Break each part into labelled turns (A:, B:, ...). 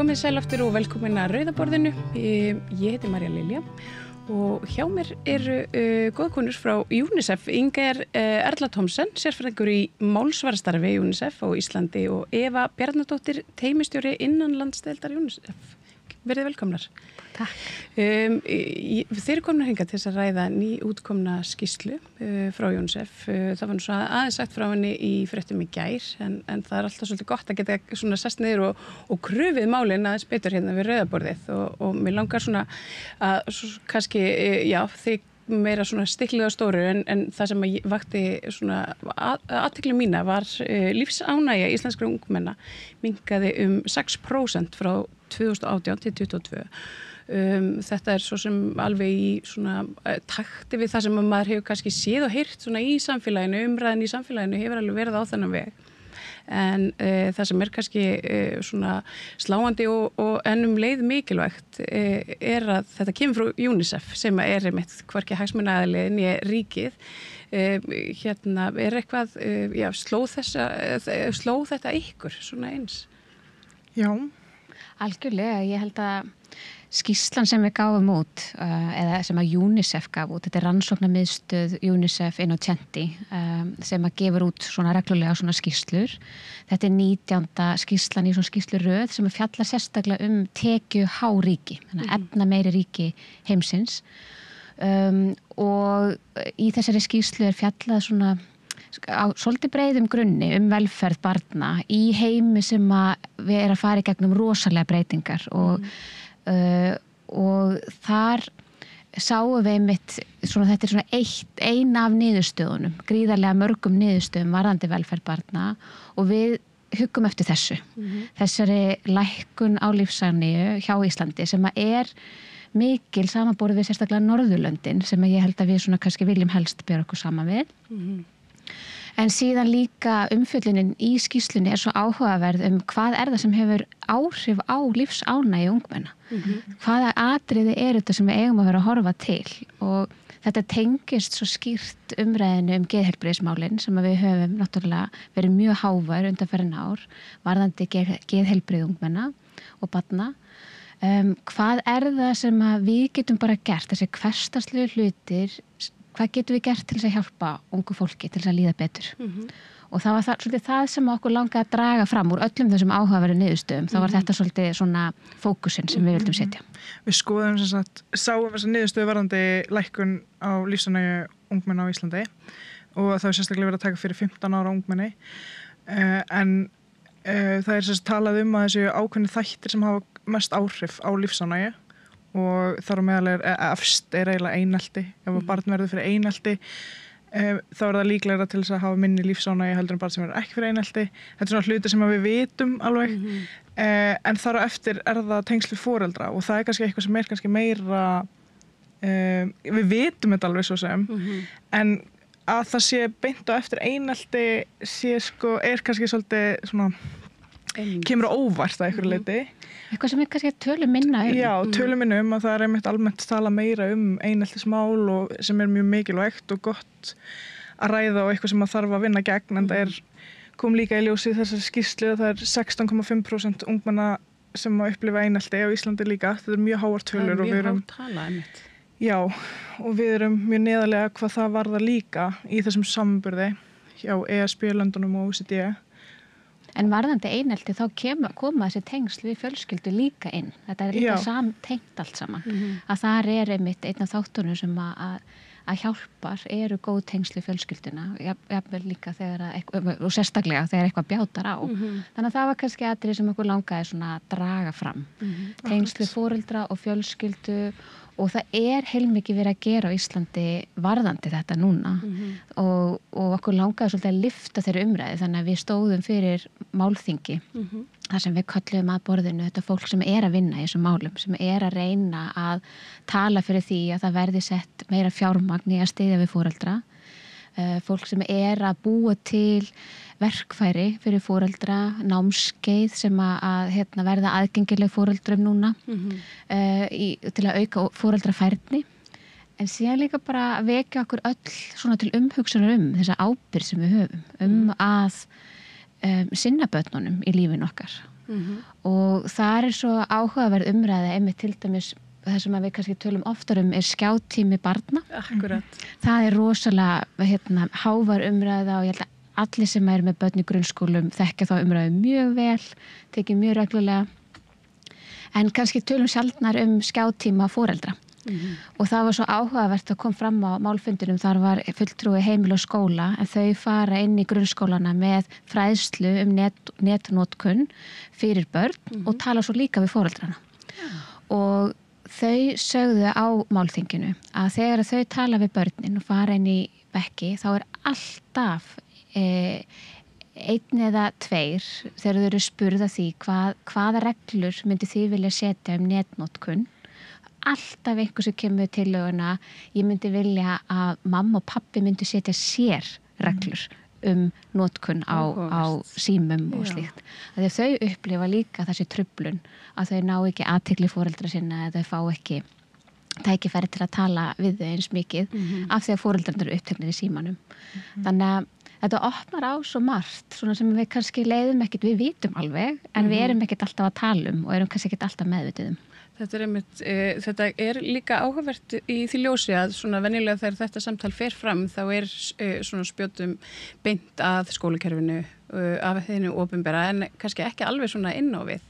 A: Komið sæl aftur og velkomin að Rauðaborðinu. Ég heiti Marja Lilja og hjá mér eru góðkonur frá UNICEF, Inger Erla Thomsen, sérfræðingur í málsvarastarfi UNICEF á Íslandi og Eva Bjarnadóttir, teymistjóri innanlandsdeildar UNICEF. Verið velkomnar.
B: Takk.
A: Þeir eru komnar hingað til þess að ræða nýútkomna skýrslu frá UNICEF. Það var nú svo aðeins sagt frá henni í fréttum í gær, en það er alltaf svolítið gott að geta svona sest niður og krufið málin aðeins betur hérna við rauðaborðið og mér langar svona að kannski, já, þig meira svona stiklið á stóru en það sem vakti svona athygli mína var lífsánægja íslenskra ungmenna minnkaði 6% frá 2018 til 2022. Þetta er svo sem alveg í svona takti við það sem maður hefur kannski séð og heyrt svona í samfélaginu, umræðin í samfélaginu hefur alveg verið á þennan veg. En það sem er kannski svona sláandi og ennum leið mikilvægt er að þetta kemur frá UNICEF sem er einmitt hvorki hagsmunaaðili né ríkið. Hérna er eitthvað, já, sló þetta ykkur svona eins?
B: Já, algjörlega. Ég held að skýrslan sem við gáfum út, eða sem að UNICEF gaf út, þetta er rannsóknarmiðstöð UNICEF Innocenti, sem að gefur út svona reglulega svona skýrslur. Þetta er 19. skýrslan í svona skýrsluröð sem að fjalla sérstaklega tekjuháríki, þannig að efnameiri ríki heimsins. Og í þessari skýrslu er fjallað svona á svolítið breiðum grunni velferð barna í heimi sem að við erum að fara í gegnum rosalega breytingar og þar sáum við einmitt svona, þetta er svona ein af niðurstöðunum, gríðarlega mörgum niðurstöðum varðandi velferð barna og við huggum eftir þessu, þessari lækkun á lífsánægju hjá Íslandi sem að er mikil samanborið við sérstaklega Norðurlöndin sem að ég held að við svona kannski viljum helst bera okkur saman við. En síðan líka umfjöllunin í skýrslunni er svo áhugaverð hvað er það sem hefur áhrif á lífsánægju ungmenna. Hvaða atriði er þetta sem við eigum að vera að horfa til og þetta tengist svo skýrt umræðinu geðheilbrigðismálin sem að við höfum náttúrulega verið mjög hávær undanfarin ár varðandi geðheilbrigð ungmenna og barna. Hvað er það sem að við getum bara gert, þessi hversdagslegu hlutir, hvað getum við gert til þess að hjálpa ungu fólki til þess að líða betur? Og það var svolítið það sem okkur langaði að draga fram úr öllum þessum áhugaverðu niðurstöðum. Þá var þetta svolítið svona fókusinn sem við vildum setja.
C: Við skoðum sem sagt, sáum þessa niðurstöðu varðandi lækkun á lífsánægju ungmenna á Íslandi og það er sérstaklega verið að taka fyrir 15 ára ungmenni. En það er sem sagt talað að þessu ákveðni þættir sem hafa mest áhrif á lífsánægju og þar á meðal efst er eiginlega einelti. Ef barn verður fyrir einelti þá er það líklegra til þess að hafa minni lífsánægju heldur en barn sem verður ekki fyrir einelti. Þetta er svona hluti sem við vitum alveg en þar á eftir er það tengsl við foreldra og það er kannski eitthvað sem er kannski meira við vitum þetta alveg svo sem en að það sé beint á eftir einelti er kannski svolítið svona kemur á óvart að einhverju leyti.
B: Eitthvað sem við kannski tölum minna
C: Já, tölum minna að það er einmitt almennt tala meira eineltismál og sem er mjög mikilvægt og gott að ræða og eitthvað sem að þarf að vinna gegn en það kom líka í ljósi þessari skýrslu að það er 16,5% ungmenna sem að upplifa einelti á Íslandi líka. Þetta er mjög háar tölur og við erum
A: tala einmitt.
C: Já, og við erum mjög neðarlega hvað það varðar líka í þessum samanburði hjá ESB-löndunum og OECD.
B: En varðandi einelti þá koma þessi tengsl við fjölskyldu líka inn. Þetta er líka samtengt allt saman. Að þar er einmitt einn af þáttunum sem að hjálpar eru góð tengsl við fjölskylduna. Jafnvel líka og sérstaklega þegar eitthvað bjátar á. Þannig að það var kannski atriði sem okkur langaði svona að draga fram. Tengsl við foreldra og fjölskyldu og það er heilmikið verið að gera á Íslandi varðandi þetta núna og okkur langaði svolítið að lyfta þeirri umræði þannig að við stóðum fyrir málþingi þar sem við kölluðum að borðinu þetta fólk sem er að vinna í þessum málum sem er að reyna að tala fyrir því að það verði sett meira fjármagn í að styðja við foreldra fólk sem er að búa til verkfæri fyrir foreldra, námskeið sem að verða aðgengileg foreldrum núna til að auka foreldrafærni. En síðan líka bara vekja okkur öll svona til umhugsunar þessa ábyrgð sem við höfum að sinna börnunum í lífinu okkar. og þar svo áhugaverð umræða einmitt til dæmis það sem við kannski tölum oftar skjátími barna.
A: Akkurat.
B: Það rosalega hávar umræða og ég held að allir sem með börn í grunnskólum þekkja þá umræðu mjög vel, tekið mjög reglulega en kannski tölum sjaldnar skjátíma foreldra. Og það var svo áhugavert að kom fram á málfundinum, þar var fulltrúi heimil og skóla en þau fara inn í grunnskólana með fræðslu netnotkun fyrir börn og tala svo líka við foreldrana. Og þau sögðu á málþinginu að þegar þau tala við börnin og fara inn í bekki þá alltaf einn eða tveir þegar þau eru spurða því hvaða reglur myndi þið vilja setja netnotkun alltaf einhver sem kemur til löguna ég myndi vilja að mamma og pappi myndi setja sér reglur notkun á símum og slíkt. Þegar þau upplifa líka þessi truflun að þau ná ekki athygli foreldra sinna eða þau fá ekki tækifæri til að tala við þau eins mikið af því að foreldrarnir eru uppteknir í símanum. Þannig að þetta opnar á svo margt svona sem við kannski leiðum ekkert, við vitum alveg en við erum ekkert alltaf að tala og erum kannski ekkert alltaf meðvituð
A: Þetta líka áhugavert í því ljósi að svona venjulega þegar þetta samtal fer fram þá svona spjótum beint að skólakerfinu af þeirinu opinbera en kannski ekki alveg svona inn á við.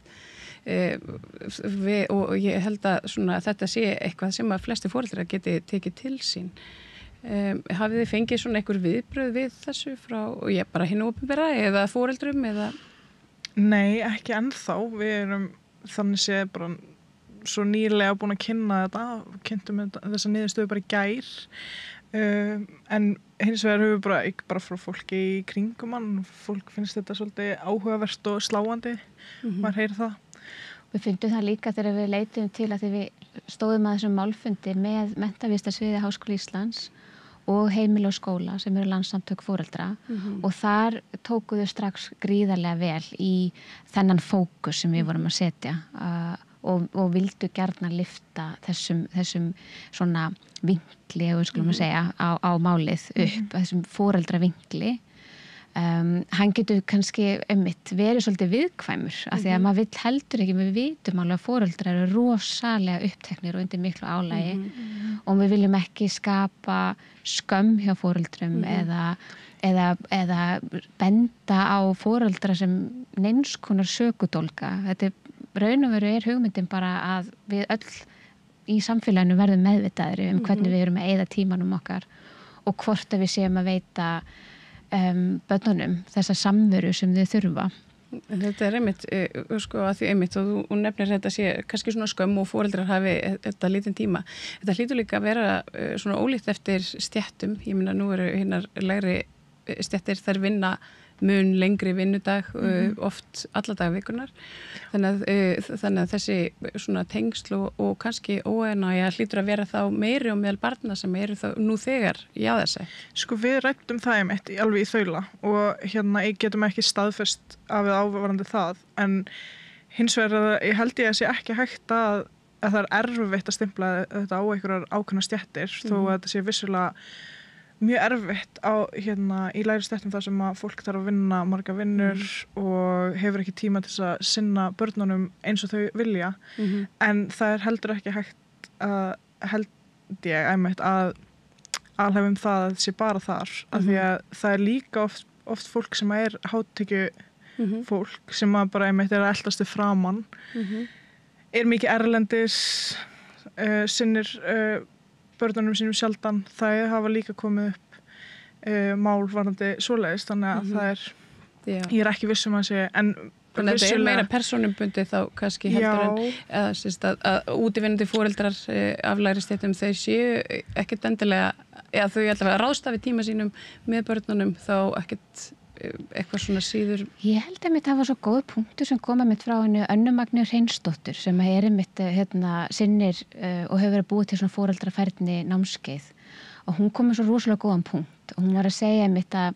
A: Og ég held að svona, þetta sé eitthvað sem að flesti foreldrar geti tekið til sín. Hafið þið fengið svona einhver viðbröð við þessu frá bara hinu opinbera eða foreldrum eða?
C: Nei, ekki ennþá. Við erum þannig séð bara svo nýlega búin að kynna kynntum þessa niðurstöðu bara í gær en hins vegar höfum við bara frá fólki í kringum hann fólk finnst þetta svolítið áhugavert og sláandi maður heyrir það.
B: Við fundum það líka þegar við leitum til að því við stóðum að þessum málfundi með menntavísindasviði Háskóla Íslands og heimil og skóla sem eru landssamtök foreldra og þar tókuðu strax gríðarlega vel í þennan fókus sem við vorum að setja og vildu gjarnan lyfta þessum svona vinkli og skulum að segja á málið upp þessum foreldra vinkli hann getur kannski verið svolítið viðkvæmur af því að maður vill heldur ekki, við vitum alveg að foreldrar eru rosalega uppteknir og undir miklu álagi og við viljum ekki skapa skömm hjá foreldrum eða benda á foreldra sem neins konar sökudólga. Þetta raun og veru hugmyndin bara að við öll í samfélaginu verðum meðvitaðri hvernig við erum að eyða tímanum okkar og hvort að við séum að veita börnunum þessa samveru sem þau þurfa.
A: Þetta einmitt, sko, að því einmitt og þú nefnir þetta sé kannski svona skömm og foreldrar hafi þetta lítinn tíma. Þetta hlýtur líka að vera svona ólíkt eftir stéttum. Ég meina nú eru hinnar lægri stéttir þær vinna mun lengri vinnudag oft alla dagvikunar þannig að þessi svona tengsl og kannski óánægja hlýtur að vera þá meiri og meðal barna sem eru þá nú þegar já þessi.
C: Sko við ræddum það alveg í þaula og ég getum ekki staðfest af við ávarandi það en hins vegar ég held ég að sé ekki hægt að það erfitt að stimpla þetta á einhverjar ákveðnar stéttir þó að þetta sé vissulega mjög erfitt í lægri stéttum þar sem að fólk þarf að vinna marga vinnur og hefur ekki tíma til þess að sinna börnunum eins og þau vilja en það heldur ekki hægt að að alhæfum það að sé bara þar af því að það líka oft fólk sem hátekju fólk sem að bara er að eldast við framan mikið erlendis sinnir börnunum sínum sjaldan, það hafa líka komið upp mál varðandi svoleiðis, þannig að það ég ekki vissum að segja, en
A: þannig að þetta meira persónubundið þá kannski heldur en að útivinnandi foreldrar af lægri stéttum þau séu ekkert endilega, eða þau allavega ráðstafi tíma sínum með börnunum þá ekkert eitthvað svona síður.
B: Ég held að það var svo góð punktur sem kom frá henni Önnu Magneu Hreinsdóttur sem sinnir og hefur verið búið til svona foreldrafærni námskeið og hún kom með svo rosalega góðan punkt og hún var að segja að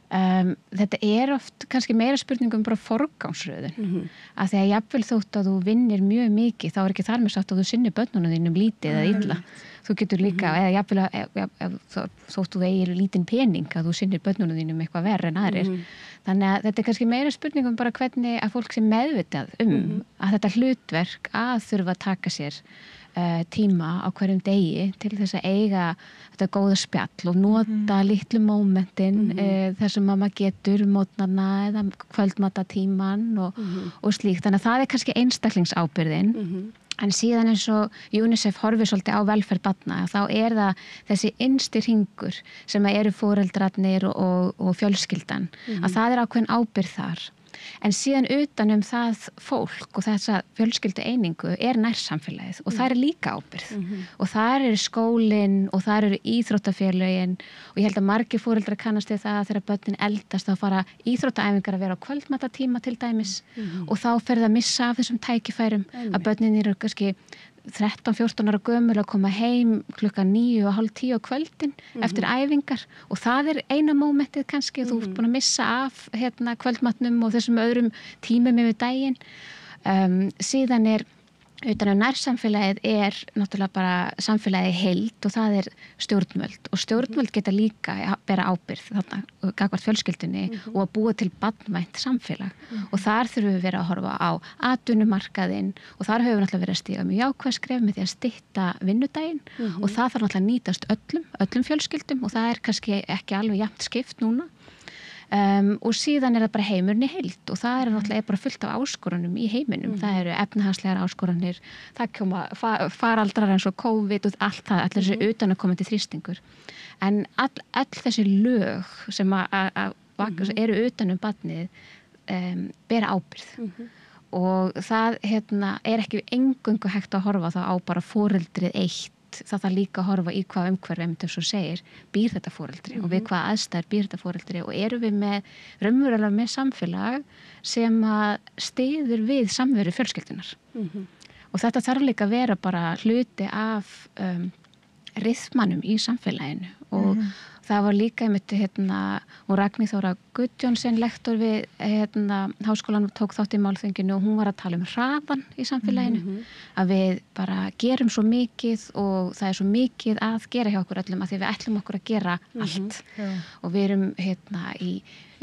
B: þetta oft kannski meira spurningum bara forgangsröðun að því að jafnvel þótt að þú vinnir mjög mikið þá ekki þar með sagt að þú sinnir börnunum þínum lítið eða illa þú getur líka, eða jafnvel þótt þú eigir lítinn pening að þú sinnir börnunum þínum eitthvað verra en aðrir Þannig að þetta kannski meira spurningum bara hvernig að fólk sé meðvitað að þetta hlutverk að þurfa að taka sér tíma á hverjum degi til þess að eiga þetta góða spjall og nota litlu mómentin þar sem maður getur mótnarna eða kvöldmatatíman og slíkt. Þannig að það er kannski einstaklingsábyrgðin en síðan eins og UNICEF horfir svolítið á velferð barna þá er það þessi innsti hringur sem eru foreldrarnir og fjölskyldan að það er ákveðin ábyrgð þar. En síðan utan það fólk og þessa fjölskyldu einingu er nærsamfélagið og það er líka ábyrgð og þar eru skólinn og þar eru íþróttafélögin og ég held að margir foreldrar kannast við það að þegar börnin eldast þá fara íþróttaæfingar að vera á kvöldmatatíma til dæmis og þá fer það að missa af þessum tækifærum að börnin eru kannski 13-14 ára gömul að koma heim klukkan 9:30 á kvöldin eftir æfingar og það er eina mómentið kannski þú ert búin að missa af kvöldmatnum og þessum öðrum tímum yfir daginn. Síðan er utan nærsamfélagið er náttúrulega bara samfélagið heild og það er stjórnvöld og stjórnvöld geta líka bera ábyrgð þarna gagnvart fjölskyldunni og að búa til barnvænt samfélag og þar þurfum við verið að horfa á atvinnumarkaðinn og þar höfum við náttúrulega verið að stíga mjög jákvæð skref með því að stytta vinnudaginn og það þarf náttúrulega að nýtast öllum fjölskyldum og það er kannski ekki alveg jafnt skipt núna. Og síðan er það bara heimurinn í heild og það er náttúrulega bara fullt af áskorunum í heiminum, það eru efnahagslegar áskoranir, það koma faraldrar eins og COVID og allt það, allir þessi utanakomandi þrýstingur en all þessi lög sem eru utanum barnið bera ábyrgð og það er ekki eingöngu hægt að horfa þá á bara foreldrið eitt það þarf líka að horfa í hvað umhverfi eins og segir, býr þetta foreldri og við hvað aðstæður býr þetta foreldri og erum við raunverulega með samfélag sem að styður við samveru fjölskyldunar og þetta þarf líka að vera bara hluti af ryþmanum í samfélaginu og það var líka og Ragnhildur Þóra Guðjónsson lektor við háskólanum tók þátt í málþinginu og hún var að tala hraðan í samfélaginu að við bara gerum svo mikið og það er svo mikið að gera hjá okkur öllum að því við ætlum okkur að gera allt og við erum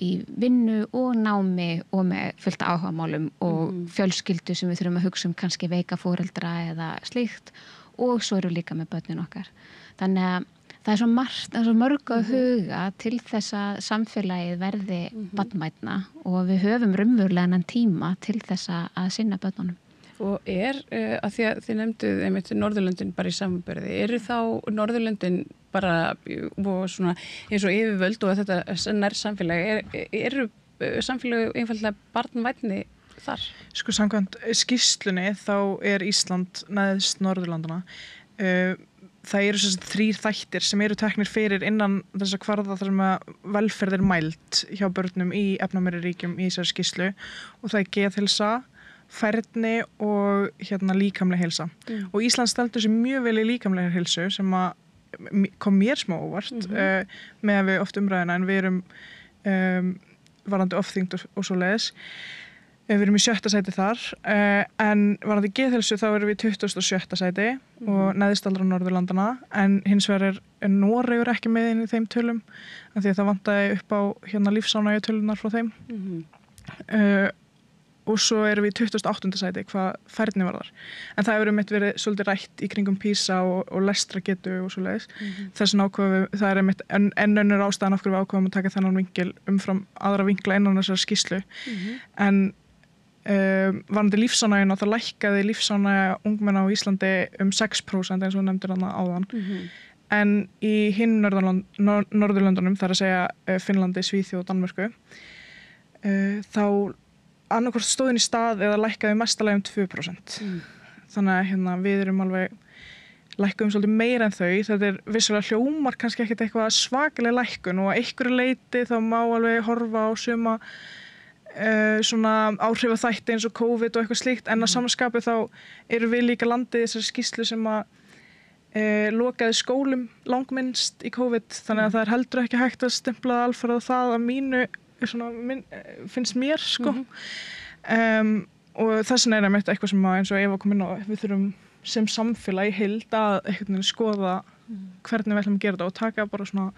B: í vinnu og námi og með fullt áhugamálum og fjölskyldu sem við þurfum að hugsa kannski veika foreldra eða slíkt og svo eru líka með börnin okkar. Þannig að það er svo margt, það er svo mörg að huga til þess að samfélagið verði barnvænna og við höfum raunverulegan tíma til þess að sinna börnunum.
A: Og að því að þið nefnduð einmitt Norðurlöndin bara í samanburði, eru þá Norðurlöndin bara og svona eins og yfirvöld og þetta nær samfélagi, eru samfélagi einfaldlega barnvænni þar?
C: Sko samkvæmt skýrslunni þá er Ísland neðst Norðurlandana. Það eru svo 3 þættir sem eru teknir fyrir innan þess að kvarða þar sem að velferð er mæld hjá börnum í efnameiri ríkjum í þessari skýrslu og það er geðheilsa, færni og líkamleg heilsa. Og Ísland stendur sér mjög vel í líkamlega heilsu sem að kom mér smá óvart með að við oft umræðina en við erum varandi ofþyngd og svoleiðis. Við erum í 7. sæti þar, en varandi geðheilsu þá erum við í 27. sæti og neðst allra Norðurlandana, en hins vegar er Noregur ekki með inn í þeim tölum, af því að það vantaði upp á lífsánægju tölunar frá þeim. Og svo erum við í 28. sæti hvað færni varðar. En það hefur verið svolítið rætt í kringum PISA og lestragetu og svoleiðis. Þessin ákveðum við, það er enn önnur ástæðan af hverju við ákveðum að taka þennan vinkil umfram aðra vinkla innan þessar skýrslu. En varandi lífsánægjuna, það lækkaði lífsánægja ungmenna á Íslandi 6% eins og nefndir þarna áðan. En í hinn Norðurlöndunum, það er að segja Finnlandi, Svíþjóð og Danmörku, þá annarkvort stóðin í stað eða lækkaði mestalega 2%. Þannig að við erum alveg lækkuðum svolítið meira en þau. Þetta er vissulega hljómar kannski ekkert eitthvað svakalega lækkun og að einhverju leyti þá má alveg horfa á suma svona áhrifaþætti eins og COVID og eitthvað slíkt en að samanskapi þá eru við líka landið í þessari skýrslu sem að lokaði skólum langminnst í COVID þannig að það er heldur ekki hægt að stempla alfarið það að mínu finnst mér sko og þessin er einmitt eitthvað sem að eins og Eva kom inn á við þurfum sem samfélag í heild að einhvern veginn skoða hvernig við ætlum að gera þetta og taka bara svona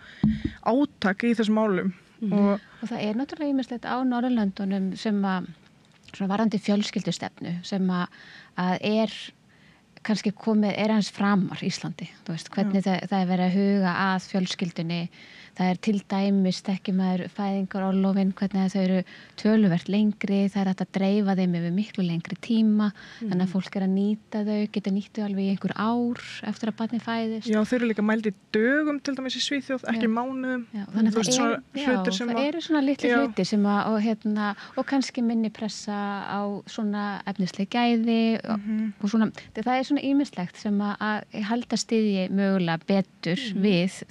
C: átak í þessum málum og
B: það náttúrulega ýmislegt á Norðurlöndunum sem að svona varandi fjölskyldustefnu sem að kannski er hans framar Íslandi, þú veist, hvernig það verið að huga að fjölskyldunni. Það til dæmis ekki maður fæðingarorlofin, hvernig þau eru töluvert lengri, það hægt að dreifa þeim yfir miklu lengri tíma, þannig að fólk að nýta þau, geta nýtt þau alveg í einhver ár eftir að barnið fæðist.
C: Já, þau eru líka mæld í dögum til dæmis í Svíþjóð, ekki mánuðum.
B: Já, þannig að það eru svona litli hlutir sem og kannski minni pressa á svona efnisleg gæði og svona, það svona ýmislegt sem að halda styðji mögulega betur við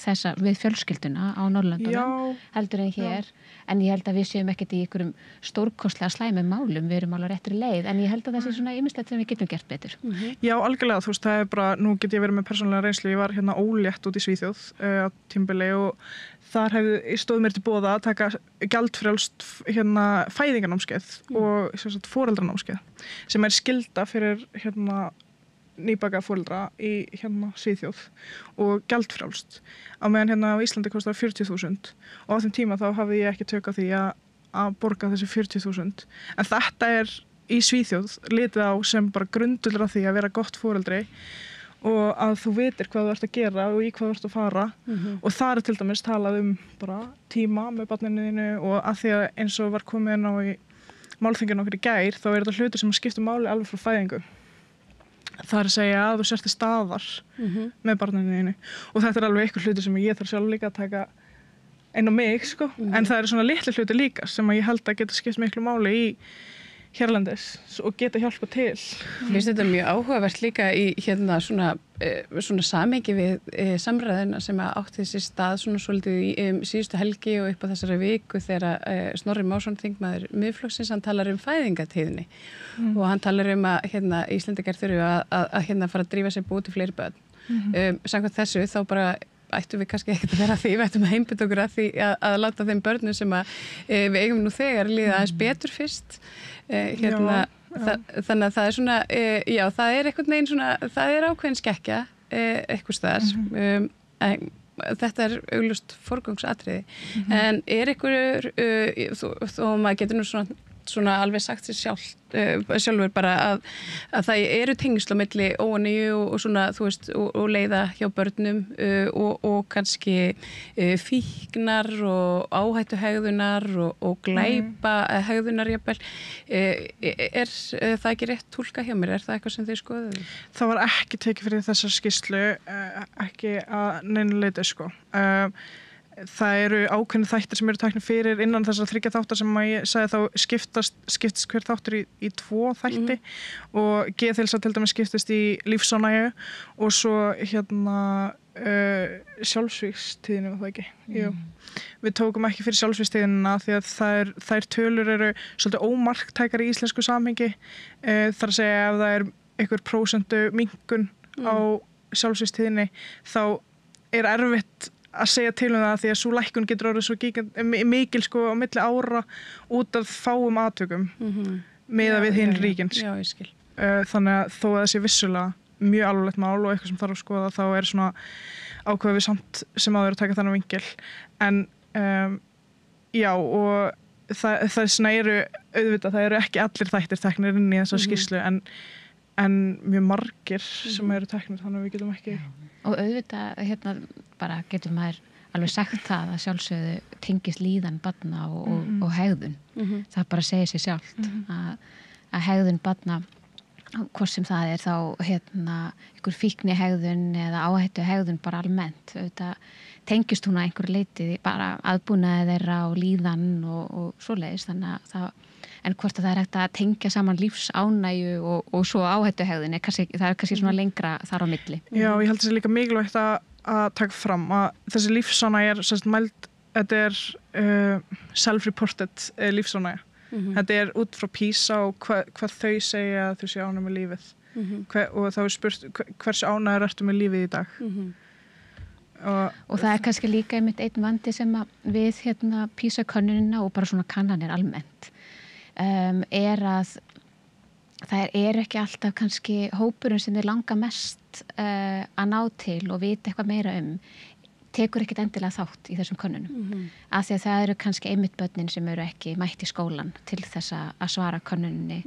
B: fjölskylduna á Norðurlöndunum heldur en hér, en ég held að við séum ekkert í einhverjum stórkostlega slæmum málum, við erum alveg réttri leið, en ég held að það sé svona ýmislegt sem við getum gert betur.
C: Já, algjörlega, þú veist, það bara, nú get ég verið með persónulega reynslu, ég var hérna ólétt út í Svíþjóð á tímabili og þar stóð mér til boða að taka gjaldfrjálst hérna fæðingarnámskeið og foreldranámskeið sem skylda fyrir hérna nýbaka foreldra í hérna Svíþjóð og gjaldfrjálst á meðan hérna á Íslandi kostar 40.000 og á þeim tíma þá hafði ég ekki tök á því að borga þessi 40.000 en þetta í Svíþjóð litið á sem bara grundullur af því að vera gott foreldri og að þú vitir hvað þú ert að gera og í hvað þú ert að fara og þar til dæmis talað bara tíma með barninu þínu og að því að eins og var komið inn á í málþinginu okkur í gær þá þetta hlutur sem skiptir máli alveg frá fæðingu. Það að segja að þú sért staðar með barninu þínu og þetta alveg eitthvað hluti sem ég þarf sjálf líka að taka inn á mig sko en það svona litli hluti líka sem að ég held að geta skipt miklu máli í hérlendis og geta hjálpa til.
A: Mér finnst þetta mjög áhugavert líka í hérna svona samhengi við samræðina sem átti þessi stað svona svolítið í síðustu helgi og upp á þessari viku þegar Snorri Másson þingmaður Miðflokksins hann talar fæðingatíðni og hann talar að hérna Íslendingar þurfi að hérna fara að drífa sér búið til fleiri börn. Samkvæmt þessu þá bara ættum við kannski ekkert að vera því, við ættum að einbeita okkur að því að láta þeim börnum sem við eigum nú þegar líða aðeins betur fyrst. Þannig að það svona, já, það einhvern veginn svona, það ákveðin skekkja eitthvað staðar. Þetta augljóst forgangsatriði. En einhver, þó maður getur nú svona alveg sagt sér sjálfur bara að það eru tengsl á milli óánægju og svona, þú veist, og leiða hjá börnum og kannski fíknar og áhættuhegðunar og glæpa hegðunar jafnvel. Það ekki rétt túlka hjá mér? Það eitthvað sem þið skoðuðu? Það
C: var ekki tekið fyrir þessa skýrslu, ekki að neinu leyti sko. Það eru ákveðnir þættir sem eru teknir fyrir innan þessar 3 þáttar sem ég sagði þá skiptist hver þáttur í 2 þætti og geðheilsa til dæmis skiptist í lífsánægju og svo hérna sjálfsvígstíðinu var það ekki? Jú. Við tókum ekki fyrir sjálfsvígstíðina því að þær tölur eru svolítið ómarktækar í íslensku samhengi þar að segja ef það einhver prósentu minnkun á sjálfsvígstíðinni þá erfitt að segja til það því að svo lækkun getur orðið svo mikil sko á milli ára út af fáum atvikum miðað við hinn ríkin.
A: Já, ég skil.
C: Þannig að þó að það sé vissulega mjög alvarlegt mál og eitthvað sem þarf að skoða þá svona ákveðum við samt sem áður að taka þannig vingil. En já og það svona auðvitað, það eru ekki allir þættir teknir inn í þessa skýrslu en mjög margir sem eru teknir þannig að við getum ekki.
B: Og auðvitað hérna bara getur maður alveg sagt það að sjálfsögðu tengist líðan barna og hegðun. Það bara segir sig sjálft að hegðun barna, hvort sem það þá hérna einhver fíkni hegðun eða áhættu hegðun bara almennt. Auðvitað tengist hún að einhverju leyti bara aðbúnaði þeirra og líðan og svoleiðis þannig að það en hvort að það hægt að tengja saman lífsánægju og svo áhættuhegðun það kannski svona lengra þar á milli.
C: Já, ég held þessi líka mikilvægt að taka fram að þessi lífsánægja mæld, þetta self-reported lífsánægja. Þetta út frá PISA og hvað þau segja að þau sé ánægð með lífið. Og þá spurt hversu ánægður ertu með lífið í dag.
B: Og það kannski líka einmitt einn vandi sem að við hérna PISA-könnunina og bara svona kannanir almennt að það ekki alltaf kannski hópurinn sem þeir langa mest að ná til og vita eitthvað meira tekur ekkert endilega þátt í þessum könnunum af því að það eru kannski einmitt börnin sem eru ekki mætt í skólan til þess að svara könnuninni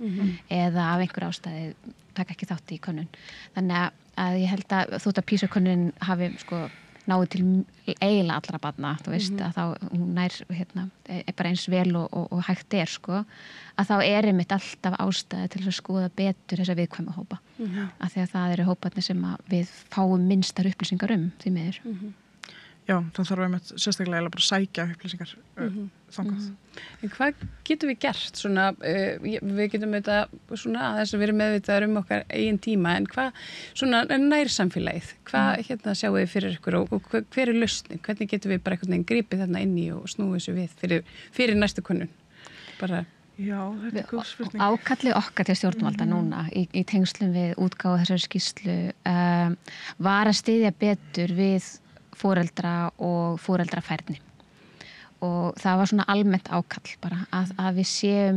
B: eða af einhver ástæði taka ekki þátt í könnun. Þannig að ég held að þótt að PISA-könnunin hafi sko náðu til eiginlega allra barna, þú veist, að þá hún nær bara eins vel og hægt sko, að þá einmitt alltaf ástæði til að skoða betur þessa viðkvæma hópa. Af því að það eru hóparnir sem að við fáum minnstar upplýsingar því miður.
C: Já, þá þarf einmitt sérstaklega bara að sækja upplýsingar þangað.
A: En hvað getum við gert svona, við getum þetta svona aðeins að vera meðvitaður okkar eigin tíma, en hvað svona nærsamfélagið, hvað sjáum við fyrir ykkur og hver lausnin, hvernig getum við bara einhvern veginn gripið þarna inn í og snúið þessu við fyrir næstu könnun? Bara
C: Já, þetta góð spurning.
B: Ákallið okkar til stjórnvalda núna í tengslum við útgáfu þessari skýrslu var að styðja betur við foreldra og foreldrafærni og það var svona almennt ákall bara að við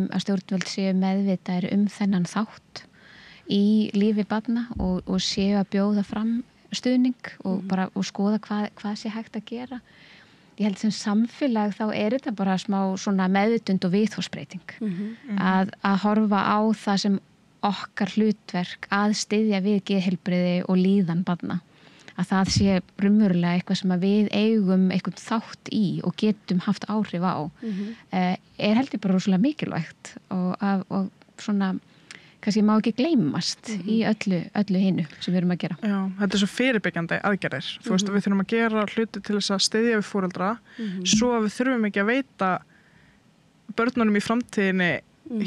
B: að stjórnvöld séu meðvitaðir þennan þátt í lífi barna og séu að bjóða fram stuðning og skoða hvað sé hægt að gera. Ég held sem samfélag þá þetta bara smá svona meðvitund og viðhorfsbreyting að horfa á það sem okkar hlutverk að styðja við geðheilbrigði og líðan barna. Að það sé raunverulega eitthvað sem að við eigum eitthvað þátt í og getum haft áhrif á heldur bara rosalega mikilvægt og svona kannski má ekki gleymast í öllu hinu sem við erum að gera.
C: Já, þetta svo fyrirbyggjandi aðgerðir. Þú veist, við þurfum að gera hluti til þess að styðja við foreldra svo að við þurfum ekki að veita börnunum í framtíðinni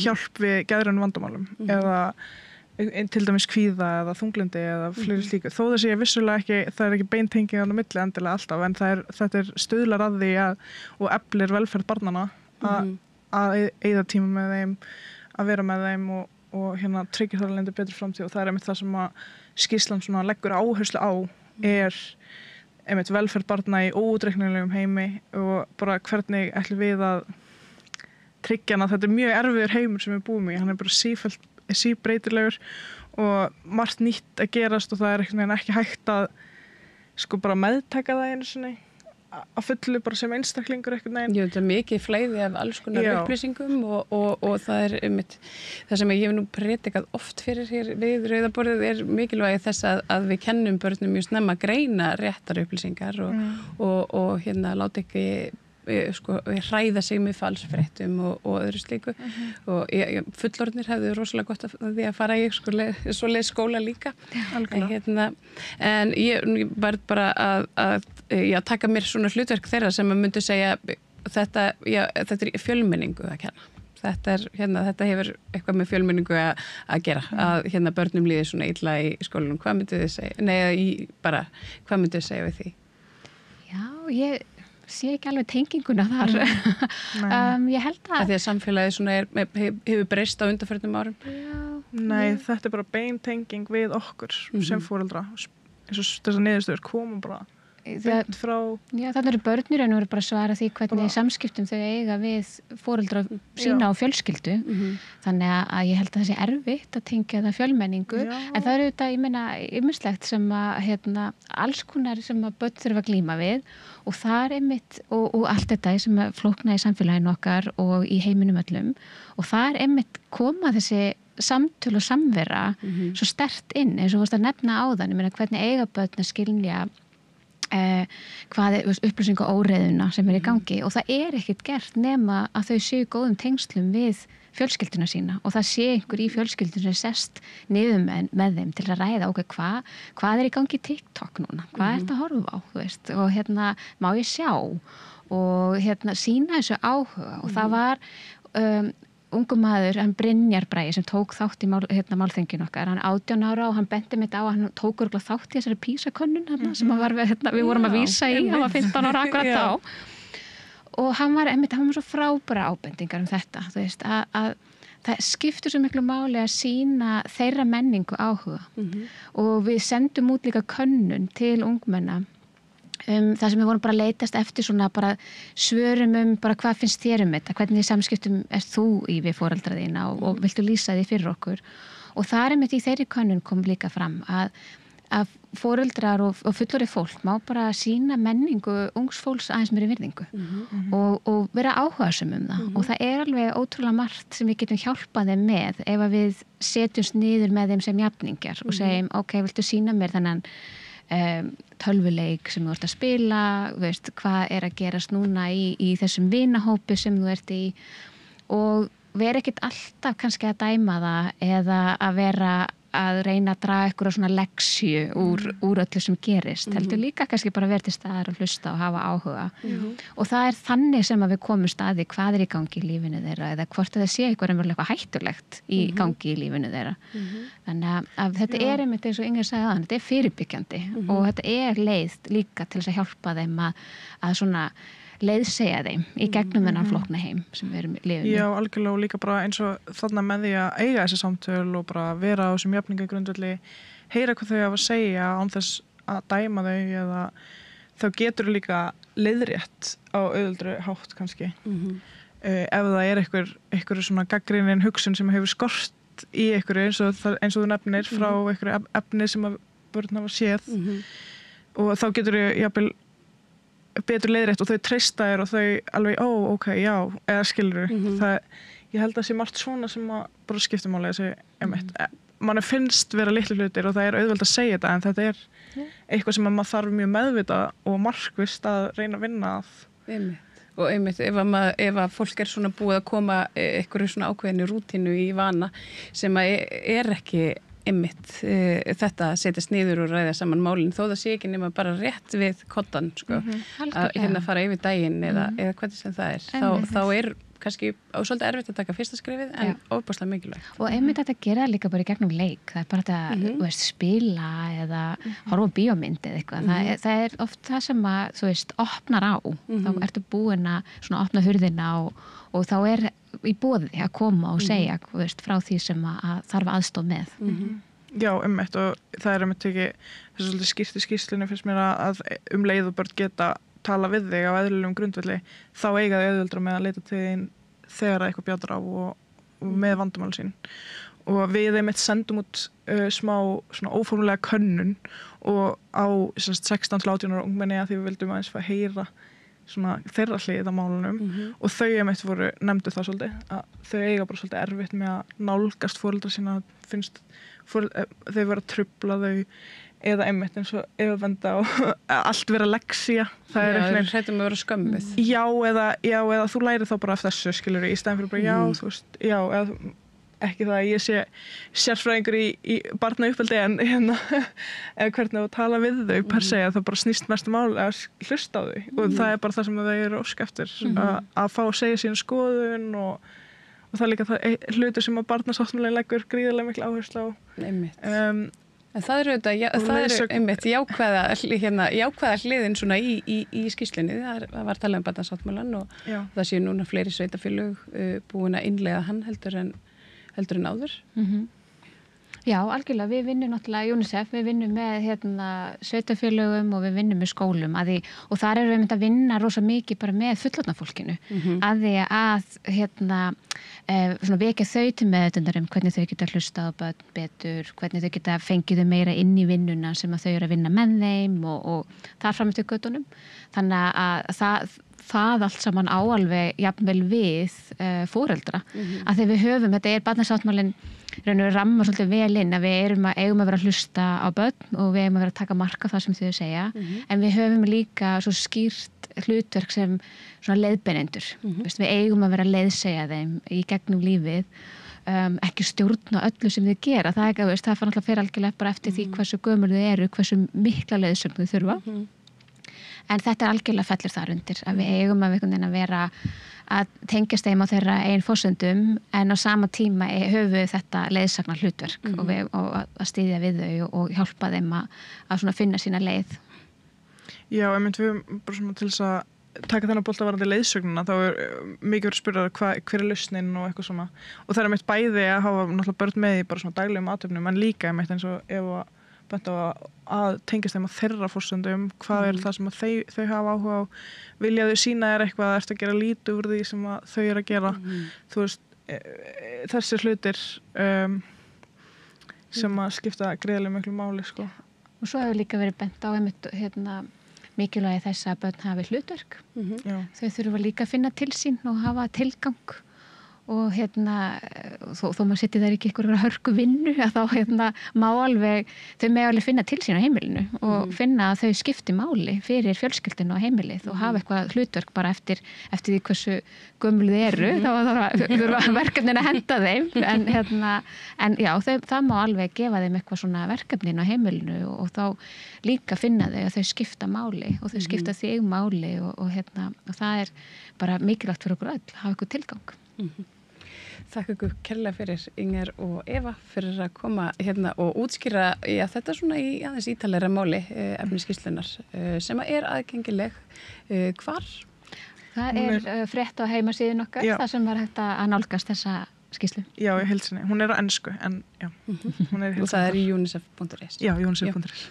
C: hjálp við geðrænum vandamálum eða til dæmis kvíða eða þunglyndi eða fleiri slíku. Þó það sé vissulega ekki, það ekki beintenging á milli endilega alltaf, en þetta stuðlar að því og eflir velferð barnanna að eyða tíma með þeim, að vera með þeim og tryggja þar alveg betri framtíð og það einmitt það sem að skýrslan svona leggur áherslu á einmitt velferð barna í óútreiknanlegum heimi og bara hvernig ætlum við að tryggja hana. Þetta mjög erfiður heimur sem við búum í, hann bara síbreytilegur og margt nýtt að gerast og það ekki hægt að sko bara meðtaka það einu sinni að fullu bara sem einstaklingur einhvern veginn.
A: Jú, þetta mikið flæði af alls konar upplýsingum og það einmitt það sem ég hef nú predikað oft fyrir hér við Rauðaborðið mikilvægi þess að við kennum börnum mjög snemma að greina réttar upplýsingar og láta ekki hræða sig með falsfréttum og öðru slíku og fullorðnir hefðu rosalega gott af því að fara í svoleið skóla líka en ég var bara að taka mér svona hlutverk þeirra sem að myndi segja þetta fjölmenningu að kenna. Þetta hefur eitthvað með fjölmenningu að gera að börnum líði svona illa í skólanum. Hvað myndið þið segja? Hvað myndið þið segja við því?
B: Já, ég sé ekki alveg tenginguna þar. Ég held að
A: því að samfélagið svona hefur breyst á undanförnum árum.
B: Já.
C: Nei, þetta bara beintenging við okkur sem foreldra. Eins og þessar niðurstöður koma bara beint frá.
B: Já, þannig eru börnir en eru bara að svara því hvernig samskiptum þau eiga við foreldra sína og fjölskyldu. Þannig að ég held að það sé erfitt að tengja það fjölmenningu. En það eru þetta, ég meina, ýmislegt sem að alls konar sem að börn þurfa að glíma við og það einmitt og allt þetta sem að flókna í samfélaginu okkar og í heiminum öllum og það einmitt koma þessi samtöl og samvera svo sterkt inn eins og varst að nefna áðan, ég meina hvernig eiga börn að skilja hvað upplýsingu óreiðuna sem í gangi og það ekkert gert nema að þau séu góðum tengslum við fjölskylduna sína og það sé einhver í fjölskylduna sem sest niður með þeim til að ræða hvað í gangi í TikTok núna, hvað þetta að horfa á, þú veist, og má ég sjá og sína þessu áhuga og það var ungu maður, hann Brynjar Bragi sem tók þátt í málþinginu okkar, hann 18 ára og hann benti mitt á að hann tók örugglega þátt í þessari PISA-könnun sem við vorum að vísa í, hann var 15 ára akkurat þá og hann var svo frábæra ábendingar þetta, þú veist, að það skiptir svo miklu máli að sína þeirra menningu áhuga og við sendum út líka könnun til ungmenna það sem við vorum bara að leitast eftir svona bara svörum bara hvað finnst þér þetta, hvernig samskiptum þú í við foreldra þína og viltu lýsa því fyrir okkur og það einmitt í þeirri könnun kom líka fram að að foreldrar og fullorðið fólk má bara sýna menningu ungs fólks aðeins meiri virðingu og vera áhugasum það og það er alveg ótrúlega margt sem við getum hjálpað þeim með ef að við setjumst niður með þeim sem jafningjar og segjum, ok, viltu sýna mér þennan tölvuleik sem þú ert að spila, veist, hvað er að gerast núna í þessum vinahópi sem þú ert í og vera ekkert alltaf kannski að dæma það eða að vera að reyna að draga eitthvað svona leksju úr öllu sem gerist. Heldur líka kannski bara vera til staðar og hlusta og hafa áhuga. Og það er þannig sem að við komum staði hvað er í gangi í lífinu þeirra eða hvort það sé eitthvað hættulegt í gangi í lífinu þeirra. Þannig að þetta er einmitt eins og Inger sagði áðan, þetta er fyrirbyggjandi og þetta er leið líka til þess að hjálpa þeim að svona leiðsegja þeim í gegnum þennan flókna heim sem við erum lifið.
C: Já, algjörlega og líka bara eins og þarna með því að eiga þessi samtöl og bara vera á þessum jafningagrundvelli, heyra hvað þau hafa að segja án þess að dæma þau eða þá getur líka leiðrétt á auðveldri hátt kannski. Ef það er einhver svona gagnrýnin hugsun sem hefur skort í einhverju eins og þú nefnir frá einhverju efni sem að börn hafa séð og þá getur þau jafnvel betur leiðrétt og þau treysta þér og þau alveg, ok, já, eða skilur ég held að sé margt svona sem að bara skipta máli þessi mann finnst vera litlu hlutir og það er auðvelt að segja þetta en þetta er eitthvað sem maður þarf mjög meðvita og markvisst að reyna að vinna að
A: og einmitt ef að fólk er svona búið að koma einhverju svona ákveðinu rútínu í vana sem að er ekki einmitt þetta að setjast niður og ræða saman málin þó það sé ekki nema bara rétt við koddan sko, að fara yfir daginn eða hvernig sem það er þá er kannski svolítið erfitt að taka fyrsta skrefið en ofboðslega mikilvægt
B: og einmitt þetta gera líka bara í gegnum leik það er bara þetta, þú veist, spila eða horfa á bíómynd eða eitthvað það er oft það sem að, þú veist, opnar á þá ertu búin að svona opna hurðina og þá er í boði að koma og segja veist, frá því sem að þarf aðstoð með
C: Já, einmitt og það er einmitt ekki þessu svolítið skýrt í skýrslunni finnst mér að leið og börn geta tala við þig á eðlilegum grundvelli þá eiga þau auðveldra með að leita til þín þegar eitthvað bjátar á og með vandamál sín og við einmitt sendum út smá svona óformlega könnun og á 16-18 ára ungmenni að því við vildum aðeins fá að heyra svona þeirra hlið á málunum og þau einmitt voru nefndu það svolítið að þau eiga bara svolítið erfitt með að nálgast foreldra sína finnst þau vera að trufla þau eða einmitt eins og yfirvenda og allt vera leksía það er
A: eitthvað hrættum að vera skömmuð
C: já eða þú lærir þá bara af þessu skilur í stæðan fyrir bara þú veist eða ekki það að ég sé sérfræðingur í barnauppeldi en eða hvernig að tala við þau per se að það bara snýst mest mál að hlusta á þau og það er bara það sem þau eru ósk eftir að fá að segja sína skoðun og það er líka hlutur sem að barnasáttmálinn leggur gríðarlega mikil áherslu á
A: En það eru einmitt jákvæða hliðin svona í skýrslunni. Það var talað um barnasáttmálann og það séu núna fleiri sveitarfélög búin að innleiða hann heldur en áður.
B: Já, algjörlega. Við vinnum náttúrulega UNICEF, við vinnum með sveitarfélögum og við vinnum með skólum og þar erum við að vinna rosa mikið bara með fullorðna fólkinu að því að svona vekja þau til meðvitundar hvernig þau geta hlustað á börn betur, hvernig þau geta fengið þau meira inn í vinnuna sem að þau eru að vinna með þeim og þar fram eftir göttunum. Þannig að það allt saman áalveg jafnvel við foreldra að þegar við höfum, þetta er barnasáttmálinn ramma svolítið vel inn að við eigum að vera að hlusta á börn og við eigum að vera að taka mark á það sem þau segja en við höfum líka svo skýrt hlutverk sem svona leiðbeinendur við eigum að vera að leiðsegja þeim í gegnum lífið ekki stjórna öllu sem þau gera það fann alltaf fyrir algjörlega bara eftir því hversu gömul þau eru, hversu mikla leiðsögn þau þurfa en þetta er algjörlega fellir þar undir að við eigum að vera að tengjast þeim á þeirra eigin forsendum en á sama tíma höfum við þetta leiðsagnar hlutverk og að styðja við þau og hjálpa þeim að svona finna sína leið.
C: Já, ég myndi við bara svona til þess að taka þennan bolta varandi leiðsögnuna þá er mikið verið að spyrja hver er lausnin og eitthvað svona og það er mitt bæði að hafa náttúrulega börn með í bara svona daglegum athöfnum en líka mitt eins og ef bent á að tengjast þeim á þeirra forsendum hvað er það sem að þau hafa áhuga á vilja þau sína þér eitthvað að ertu að gera lítið úr því sem að þau eru að gera þú veist þessir hlutir sem að skipta greiðlega miklu máli sko
B: Og svo hefur líka verið bent á mikilvægi þess að börn hafi hlutverk.
C: Já.
B: Þau þurfa líka að finna til sín og hafa tilgang og þó maður setja þær ekki einhverja hörku vinnu að þá má alveg, þau með alveg finna til sín á heimilinu og finna að þau skipti máli fyrir fjölskyldinu á heimilið og hafa eitthvað hlutverk bara eftir því hversu gömul þið eru, þá þurfa verkefnin að henda þeim en já, það má alveg gefa þeim eitthvað svona verkefnin á heimilinu og þá líka finna þau að þau skipta máli og þau skipta þig máli og það bara mikilvægt fyrir okkur öll, hafa eitthvað tilgang.
A: Þakka ykkur kærlega fyrir Inger og Eva fyrir að koma og útskýra þetta svona í aðeins ítalegri máli efni skýrslunar sem er aðgengileg hvar?
B: Það er frétt á heimasíðun okkar, það sem var hægt að nálgast þessa skýrslu.
C: Já, í heilsinni. Hún er á ensku en já, hún er í heilsinni.
A: Og það er í unicef.is.
C: Já, unicef.is.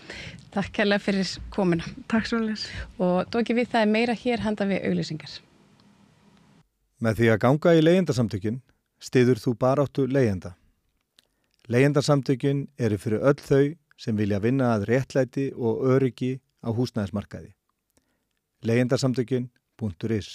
A: Takk kærlega fyrir komuna.
C: Takk svo leiðis.
A: Og dóki við það meira hér handa við auglýsingar.
D: Með því að ganga í leigjendasamtökin styður þú baráttu leigjenda. Leigjendasamtökin eru fyrir öll þau sem vilja vinna að réttlæti og öryggi á húsnæðismarkaði. Leigjendasamtökin.is